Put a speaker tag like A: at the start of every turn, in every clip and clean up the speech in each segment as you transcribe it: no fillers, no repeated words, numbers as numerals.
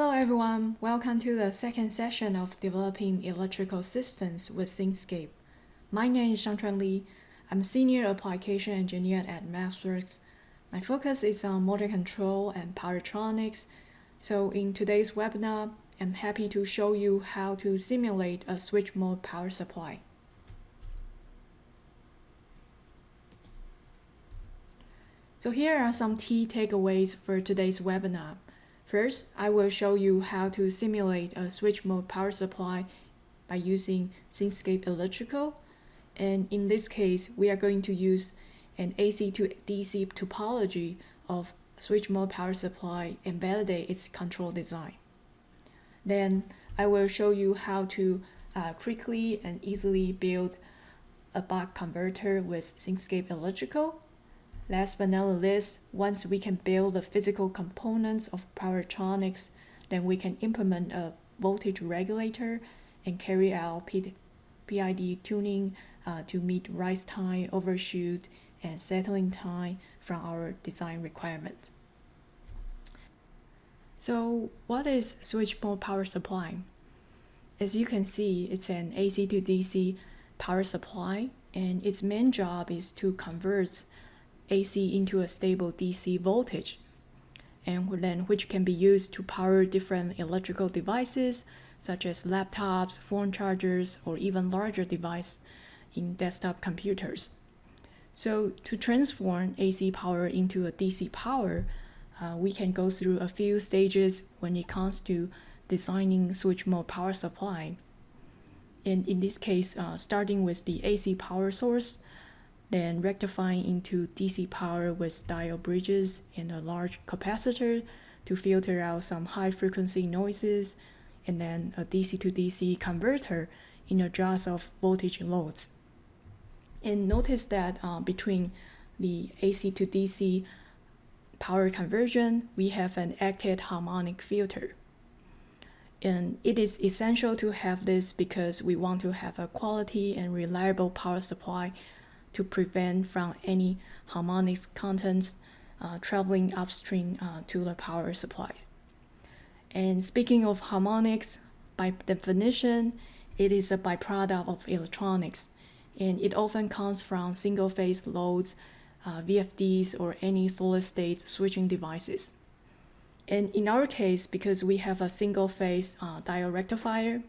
A: Hello everyone, welcome to the second session of Developing Electrical Systems with Simscape. My name is Shangchuan Li. I'm a Senior Application Engineer at MathWorks. My focus is on motor control and power electronics. So in today's webinar, I'm happy to show you how to simulate a switch mode power supply. So here are some key takeaways for today's webinar. First, I will show you how to simulate a switch mode power supply by using Simscape Electrical. And in this case, we are going to use an AC to DC topology of switch mode power supply and validate its control design. Then I will show you how to quickly and easily build a buck converter with Simscape Electrical. Last but not least, once we can build the physical components of power electronics, then we can implement a voltage regulator and carry out PID tuning to meet rise time, overshoot, and settling time from our design requirements. So what is switch mode power supply? As you can see, it's an AC to DC power supply, and its main job is to convert AC into a stable DC voltage, and then which can be used to power different electrical devices such as laptops, phone chargers, or even larger devices in desktop computers. So to transform AC power into a DC power, we can go through a few stages when it comes to designing switch mode power supply. And in this case, starting with the AC power source, then rectifying into DC power with diode bridges and a large capacitor to filter out some high frequency noises, and then a DC to DC converter in a adjust of voltage loads. And notice that between the AC to DC power conversion, we have an active harmonic filter. And it is essential to have this because we want to have a quality and reliable power supply to prevent from any harmonics contents traveling upstream to the power supply. And speaking of harmonics, by definition, it is a byproduct of electronics, and it often comes from single-phase loads, VFDs, or any solid-state switching devices. And in our case, because we have a single-phase diode rectifier,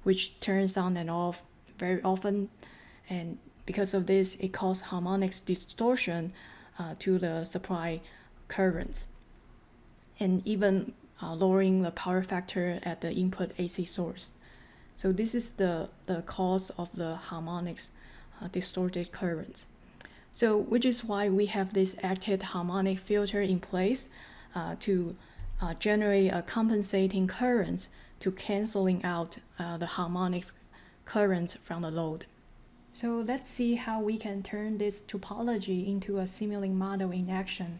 A: which turns on and off very often, and because of this, it causes harmonics distortion to the supply currents, and even lowering the power factor at the input AC source. So this is the cause of the harmonics distorted currents. So which is why we have this active harmonic filter in place to generate a compensating currents to canceling out the harmonics currents from the load. So let's see how we can turn this topology into a Simulink model in action.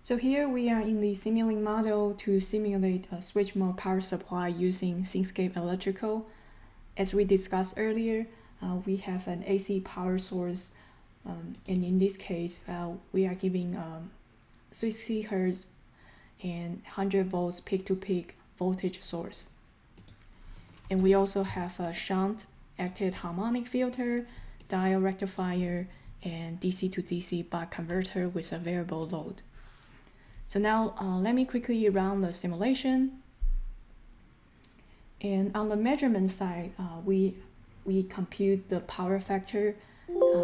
A: So here we are in the Simulink model to simulate a switch mode power supply using Simscape Electrical. As we discussed earlier, we have an AC power source, and in this case, we are giving 60 Hz and 100 volts peak-to-peak voltage source. And we also have a shunt active harmonic filter, diode rectifier, and DC to DC buck converter with a variable load. So now let me quickly run the simulation. And on the measurement side, we compute the power factor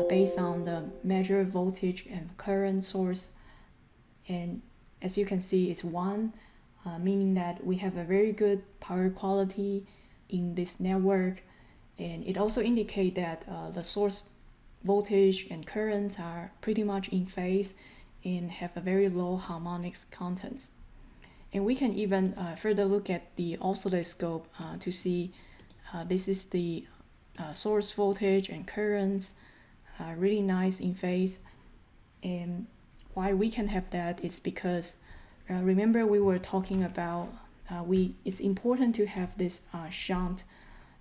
A: based on the measured voltage and current source. And as you can see, it's 1, meaning that we have a very good power quality in this network. And it also indicates that the source voltage and currents are pretty much in phase and have a very low harmonics contents. And we can even further look at the oscilloscope to see this is the source voltage and currents, really nice in phase. And why we can have that is because remember we were talking about it's important to have this shunt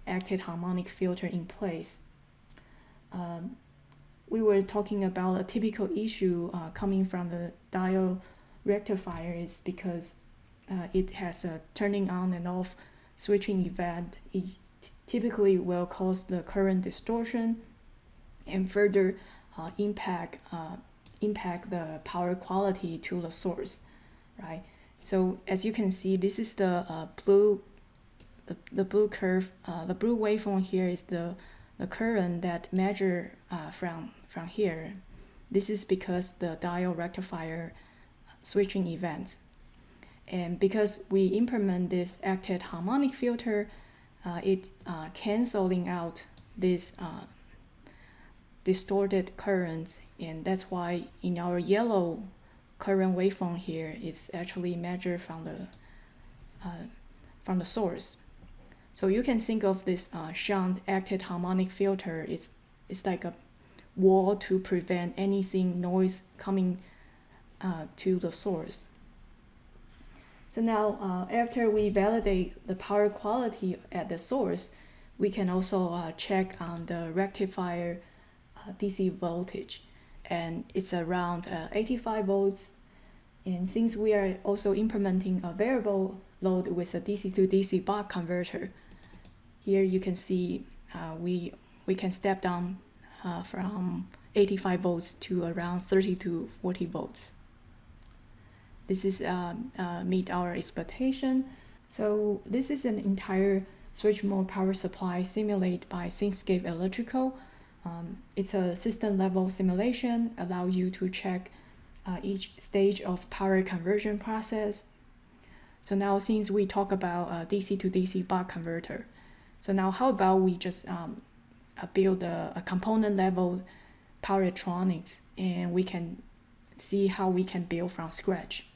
A: active harmonic filter in place. We were talking about a typical issue coming from the diode rectifier is because it has a turning on and off switching event. It typically will cause the current distortion and further impact the power quality to the source, right? So as you can see, this is the blue curve. The blue waveform here is the current that measure from here. This is because the diode rectifier switching events. And because we implement this active harmonic filter, it canceling out this distorted currents, and that's why in our yellow current waveform here is actually measured from the source. So you can think of this shunt active harmonic filter. It's like a wall to prevent anything noise coming to the source. So now after we validate the power quality at the source, we can also check on the rectifier DC voltage, and it's around 85 volts. And since we are also implementing a variable load with a DC to DC buck converter, here you can see we can step down from 85 volts to around 30 to 40 volts. This is meet our expectation. So this is an entire switch mode power supply simulated by Simscape Electrical. It's a system level simulation, allow you to check each stage of power conversion process. So now since we talk about DC to DC buck converter, so now how about we just build a component level power electronics, and we can see how we can build from scratch.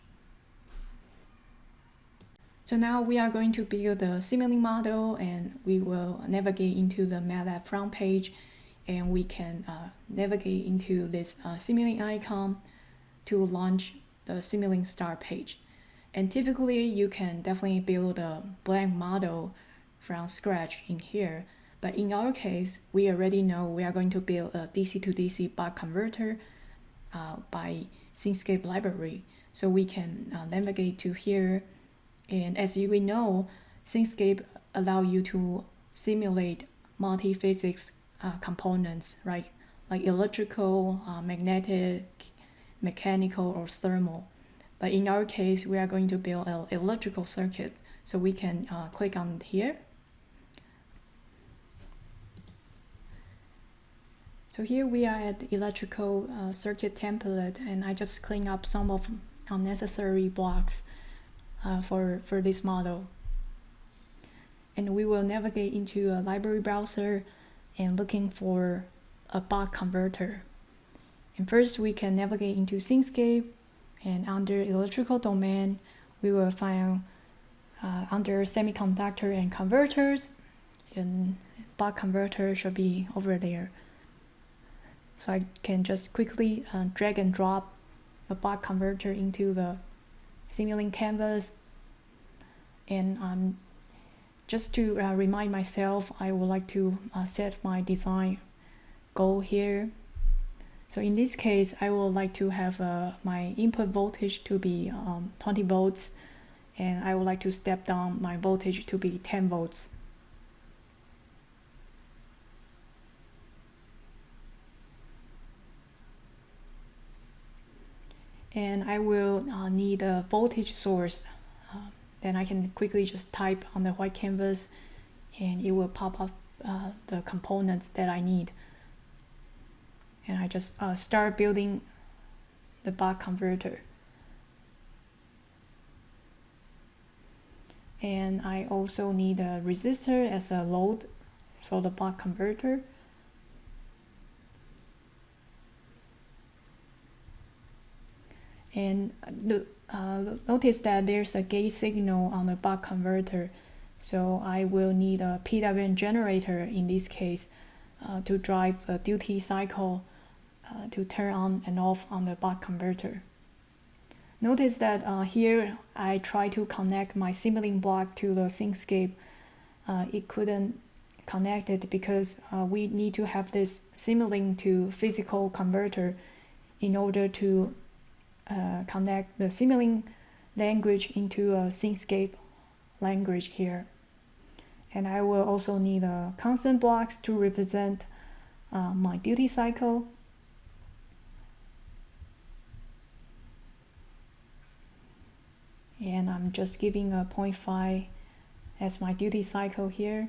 A: So now we are going to build the Simulink model, and we will navigate into the MATLAB front page, and we can navigate into this Simulink icon to launch the Simulink start page. And typically you can definitely build a blank model from scratch in here, but in our case we already know we are going to build a DC to DC buck converter by Simscape library. So we can navigate to here, and as we know, Simscape allow you to simulate multi-physics components, right? Like electrical, magnetic, mechanical, or thermal. But in our case, we are going to build an electrical circuit. So we can click on here. So here we are at the electrical circuit template, and I just clean up some of unnecessary blocks for this model. And we will navigate into a library browser and looking for a buck converter. And first we can navigate into Simscape, and under electrical domain we will find under semiconductor and converters, and buck converter should be over there. So I can just quickly drag and drop a buck converter into the Simulink canvas. And just to remind myself, I would like to set my design goal here. So in this case, I would like to have my input voltage to be 20 volts, and I would like to step down my voltage to be 10 volts. And I will need a voltage source. Then I can quickly just type on the white canvas, and it will pop up the components that I need. And I just start building the buck converter. And I also need a resistor as a load for the buck converter. And notice that there's a gate signal on the buck converter, so I will need a PWM generator in this case to drive the duty cycle to turn on and off on the buck converter. Notice that here I try to connect my Simulink block to the Simscape. It couldn't connect it because we need to have this Simulink to physical converter in order to connect the Simulink language into a Simscape language here. And I will also need constant blocks to represent my duty cycle. And I'm just giving a 0.5 as my duty cycle here.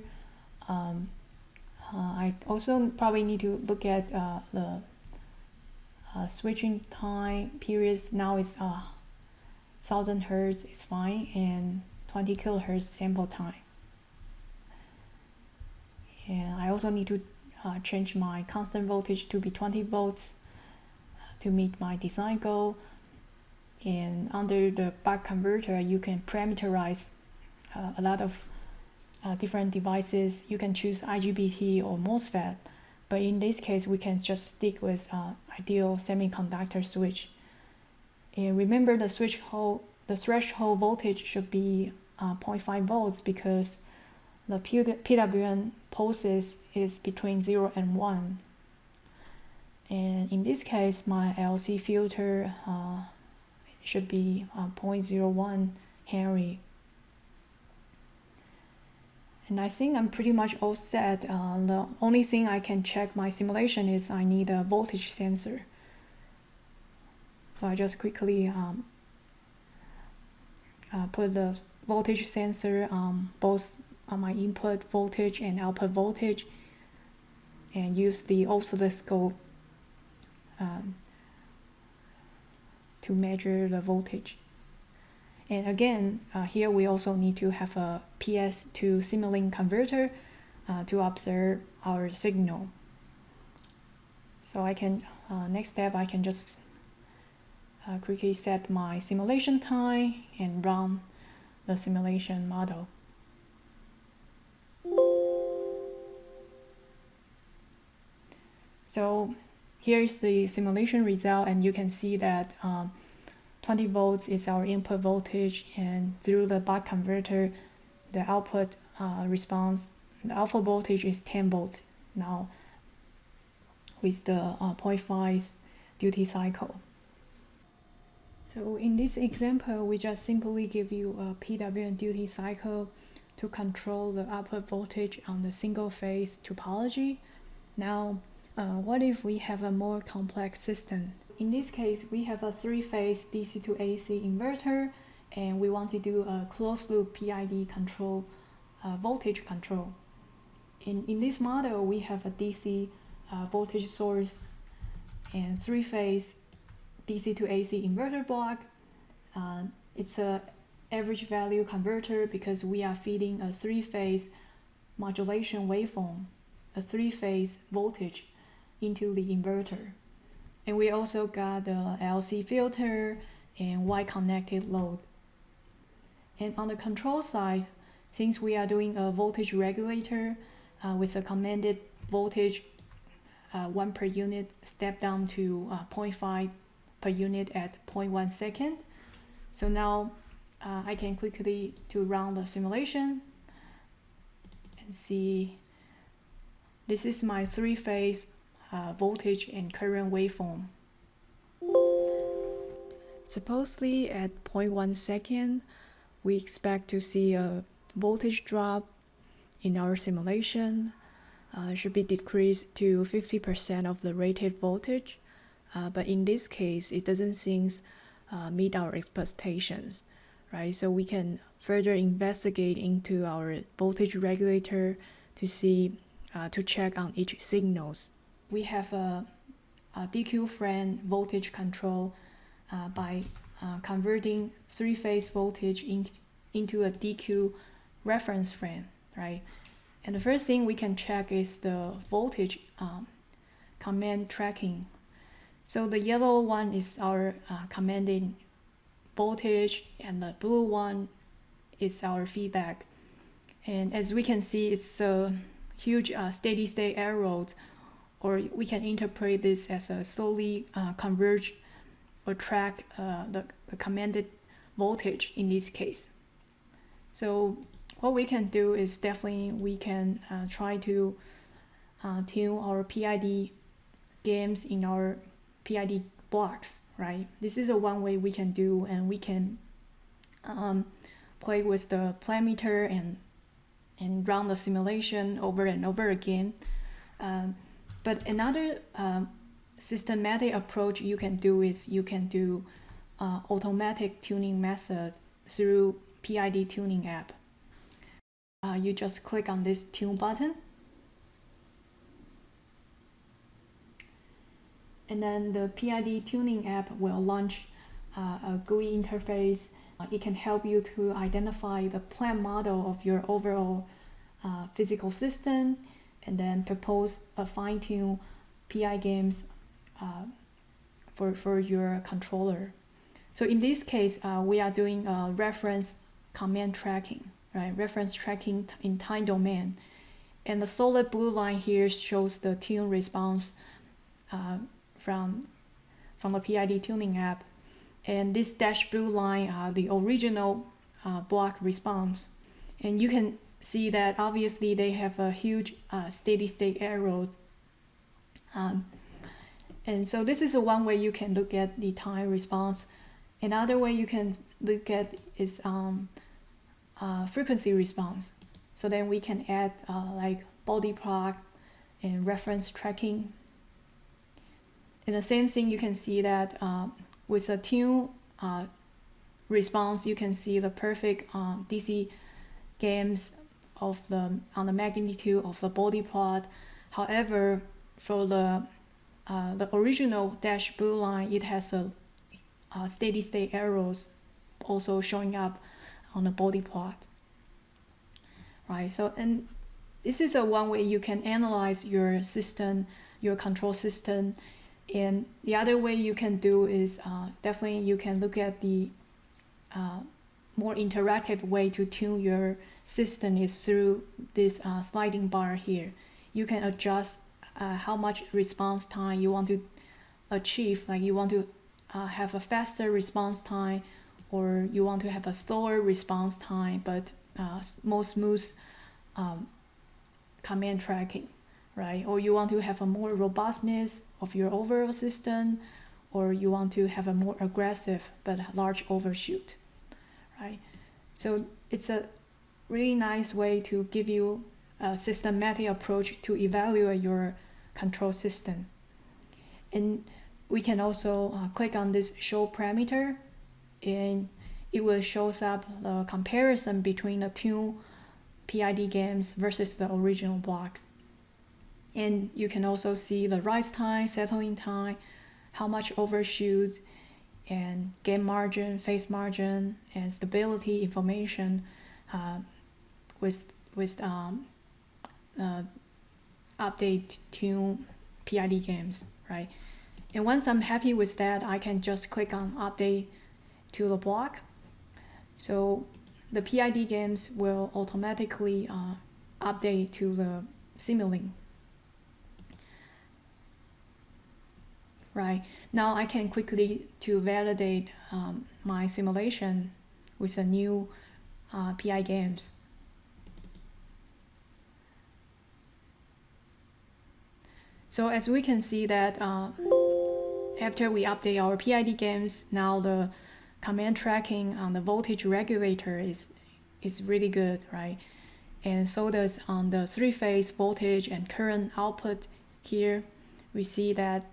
A: I also probably need to look at the switching time periods. Now it's 1000 Hertz is fine, and 20 kilohertz sample time. And I also need to change my constant voltage to be 20 volts to meet my design goal. And under the buck converter, you can parameterize a lot of different devices. You can choose IGBT or MOSFET, but in this case, we can just stick with ideal semiconductor switch. And remember, the threshold voltage should be 0.5 volts because the PWM pulses is between 0 and 1. And in this case, my LC filter should be 0.01 Henry. And I think I'm pretty much all set. The only thing I can check my simulation is I need a voltage sensor. So I just quickly put the voltage sensor both on my input voltage and output voltage, and use the oscilloscope to measure the voltage. And again, here we also need to have a PS to Simulink converter to observe our signal. So I can, next step, I can just quickly set my simulation time and run the simulation model. So here's the simulation result, and you can see that 20 volts is our input voltage, and through the buck converter, the output response, the output voltage is 10 volts now with the 0.5 duty cycle. So in this example, we just simply give you a PWM duty cycle to control the output voltage on the single phase topology. Now, what if we have a more complex system? In this case, we have a 3-phase DC to AC inverter, and we want to do a closed loop PID control, voltage control. In this model, we have a DC voltage source and 3-phase DC to AC inverter block. It's a average value converter because we are feeding a 3-phase modulation waveform, a 3-phase voltage into the inverter. And we also got the LC filter and Y-connected load. And on the control side, since we are doing a voltage regulator with a commanded voltage 1 per unit step down to 0.5 per unit at 0.1 second. So now I can quickly to run the simulation and see this is my 3-phase voltage and current waveform. Supposedly at 0.1 second, we expect to see a voltage drop in our simulation. Should be decreased to 50% of the rated voltage, but in this case, it doesn't seem meet our expectations, right? So we can further investigate into our voltage regulator to see, to check on each signals. We have a DQ frame voltage control by converting 3-phase voltage into a DQ reference frame, right? And the first thing we can check is the voltage command tracking. So the yellow one is our commanding voltage, and the blue one is our feedback. And as we can see, it's a huge steady state arrow, or we can interpret this as a solely converge or track the commanded voltage in this case. So what we can do is definitely we can try to tune our PID gains in our PID blocks, right? This is a one way we can do, and we can play with the parameter and run the simulation over and over again. But another systematic approach you can do is you can do automatic tuning method through PID tuning app. You just click on this tune button, and then the PID tuning app will launch a GUI interface. It can help you to identify the plant model of your overall physical system, and then propose a fine-tune PI games for your controller. So in this case, we are doing reference command tracking, right? Reference tracking in time domain. And the solid blue line here shows the tune response from the PID tuning app. And this dash blue line are the original block response. And you can see that obviously they have a huge steady state errors. And so this is one way you can look at the time response. Another way you can look at is frequency response. So then we can add like body plot and reference tracking. And the same thing, you can see that with a tune response, you can see the perfect DC games of on the magnitude of the body plot. However, for the original dash blue line, it has a steady state errors also showing up on the body plot, right? So, and this is one way you can analyze your system, your control system. And the other way you can do is definitely you can look at the more interactive way to tune your system is through this sliding bar here. You can adjust how much response time you want to achieve, like you want to have a faster response time, or you want to have a slower response time but more smooth command tracking, right? Or you want to have a more robustness of your overall system, or you want to have a more aggressive but large overshoot, right? So it's a really nice way to give you a systematic approach to evaluate your control system. And we can also click on this show parameter, and it will shows up the comparison between the two PID games versus the original blocks. And you can also see the rise time, settling time, how much overshoot, and game margin, phase margin, and stability information with update tune PID games, right? And once I'm happy with that, I can just click on update to the block. So the PID games will automatically update to the Simulink. Right, now I can quickly to validate my simulation with a new PI games. So as we can see that after we update our PID games, now the command tracking on the voltage regulator is really good, right? And so does on the three-phase voltage and current output here. We see that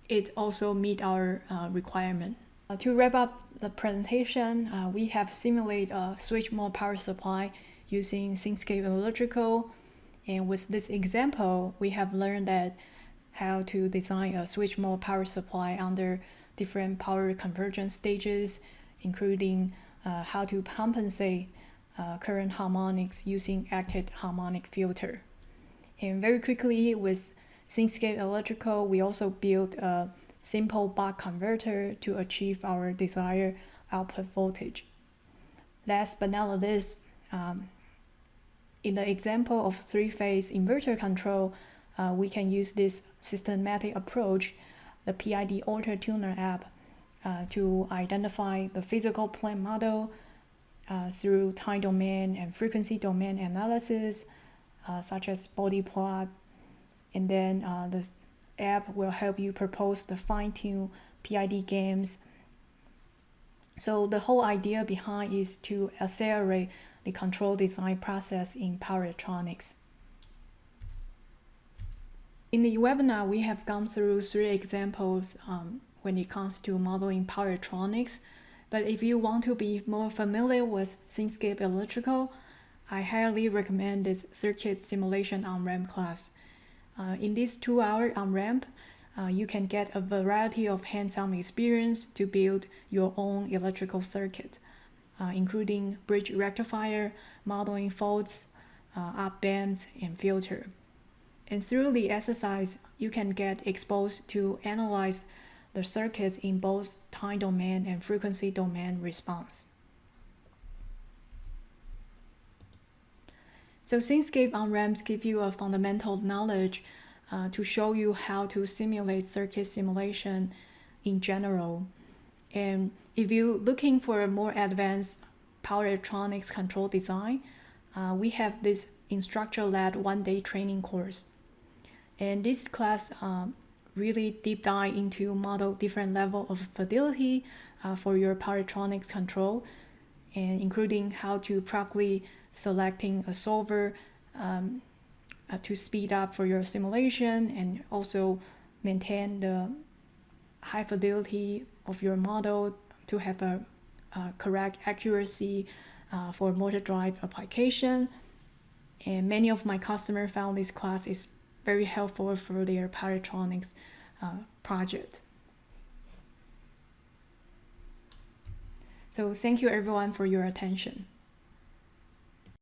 A: it also meet our requirement. To wrap up the presentation, we have simulated a switch mode power supply using Simscape Electrical. And with this example, we have learned that how to design a switch mode power supply under different power conversion stages, including how to compensate current harmonics using active harmonic filter. And very quickly with Simscape Electrical, we also built a simple buck converter to achieve our desired output voltage. Last but not least, in the example of three-phase inverter control, we can use this systematic approach, the PID Auto Tuner app, to identify the physical plant model through time domain and frequency domain analysis, such as body plot. And then the app will help you propose the fine-tune PID games So the whole idea behind is to accelerate the control design process in power electronics. In the webinar, we have gone through 3 examples when it comes to modeling power electronics. But if you want to be more familiar with Simscape Electrical, I highly recommend this circuit simulation on-ramp class. In this 2-hour on-ramp, you can get a variety of hands-on experience to build your own electrical circuit, including bridge rectifier, modeling faults, op amps, and filter. And through the exercise, you can get exposed to analyze the circuits in both time domain and frequency domain response. So Simscape on-ramps give you a fundamental knowledge to show you how to simulate circuit simulation in general. And if you're looking for a more advanced power electronics control design, we have this instructor-led 1-day training course. And this class really deep dive into model different level of fidelity for your power electronics control, and including how to properly selecting a solver to speed up for your simulation, and also maintain the high fidelity of your model to have a correct accuracy for motor drive application. And many of my customers found this class is very helpful for their power electronics project. So thank you everyone for your attention.